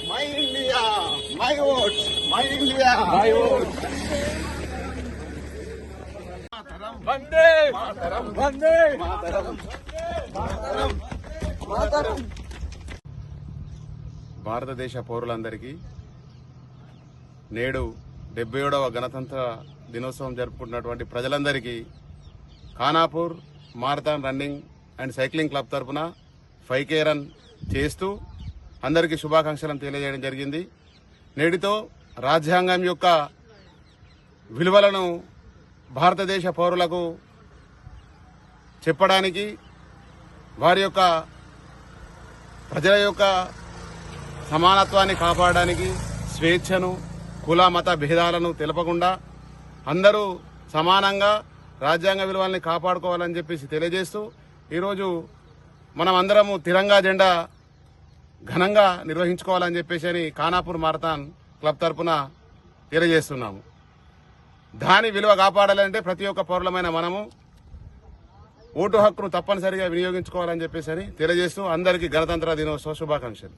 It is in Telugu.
My India, my vote. My India, my vote. Vande Mataram, Vande Mataram, Mataram, Mataram. భారతదేశ పౌరులందరికీ నేడు 77వ గణతంత్ర దినోత్సవం జరుపుకుంటున్నటువంటి ప్రజలందరికీ Khanapur marathon running and cycling club తరఫున 5K రన్ చేస్తూ అందరికీ శుభాకాంక్షలను తెలియజేయడం జరిగింది. నేటితో రాజ్యాంగం యొక్క విలువలను భారతదేశ పౌరులకు చెప్పడానికి, వారి యొక్క ప్రజల యొక్క సమానత్వాన్ని కాపాడడానికి, స్వేచ్ఛను, కుల మత భేదాలను తెలపకుండా అందరూ సమానంగా రాజ్యాంగ విలువల్ని కాపాడుకోవాలని చెప్పేసి తెలియజేస్తూ ఈరోజు మనం అందరము తిరంగా జెండా ఘనంగా నిర్వహించుకోవాలని చెప్పేసి ఖానాపూర్ మారథాన్ క్లబ్ తరఫున తెలియజేస్తున్నాము. దాని విలువ కాపాడాలంటే ప్రతి ఒక్క పౌరులమైన మనము ఓటు హక్కును తప్పనిసరిగా వినియోగించుకోవాలని చెప్పేసి తెలియజేస్తూ అందరికీ గణతంత్ర దినోత్సవ శుభాకాంక్షలు.